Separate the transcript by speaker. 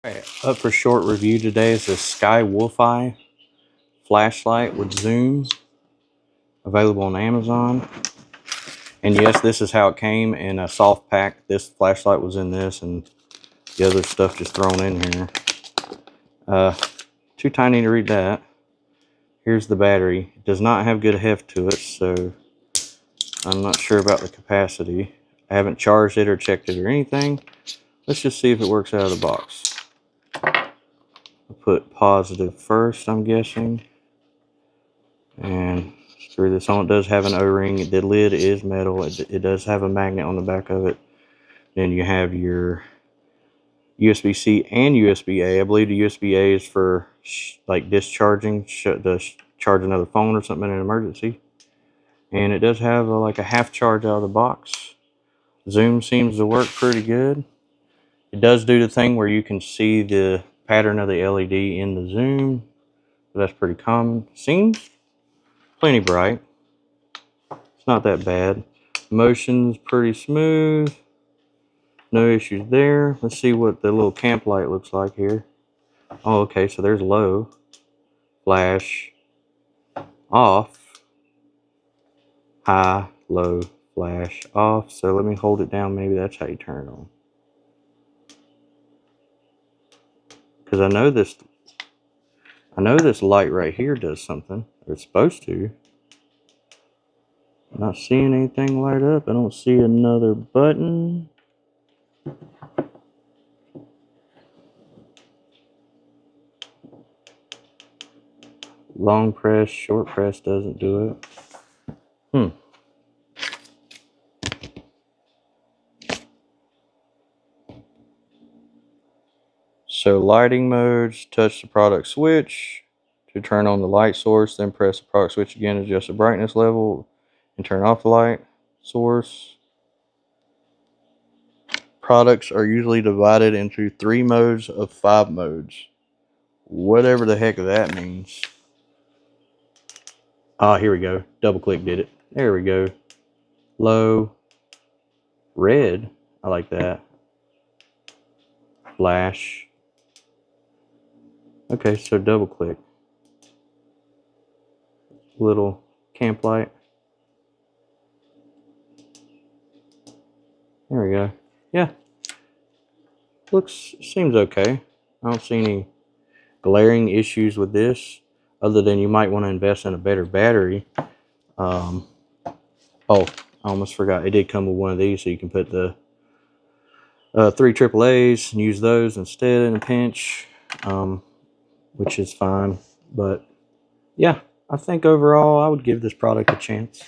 Speaker 1: Alright, up for short review today is the Skywolfeye flashlight with zoom, available on Amazon. And yes, this is how it came in a soft pack. This flashlight was in this and the other stuff just thrown in here. Too tiny to read that. Here's the battery. It does not have good heft to it, so I'm not sure about the capacity. I haven't charged it or checked it or anything. Let's just see if it works out of the box. I'll put positive first, I'm guessing. And screw this on. It does have an O-ring. The lid is metal. It does have a magnet on the back of it. Then you have your USB-C and USB-A. I believe the USB-A is for like discharging, to charge another phone or something in an emergency. And it does have like a half charge out of the box. Zoom seems to work pretty good. It does do the thing where you can see the pattern of the LED in the zoom. That's pretty common. Seems plenty bright. It's not that bad. Motion's pretty smooth. No issues there. Let's see what the little camp light looks like here. Oh, okay, so there's low, flash, off, high, low, flash, off. So let me hold it down. Maybe that's how you turn it on. Because I know this light right here does something. Or it's supposed to. I'm not seeing anything light up. I don't see another button. Long press, short press doesn't do it. So lighting modes, touch the product switch to turn on the light source, then press the product switch again to adjust the brightness level and turn off the light source. Products are usually divided into 3 modes of 5 modes. Whatever the heck that means. Ah, here we go. Double click did it. There we go. Low. Red. I like that. Flash. Okay, so double click. Little camp light. There we go. Yeah. Seems okay. I don't see any glaring issues with this, other than you might want to invest in a better battery. Oh, I almost forgot. It did come with one of these, so you can put the 3 AAAs and use those instead in a pinch, which is fine. But yeah, I think overall I would give this product a chance.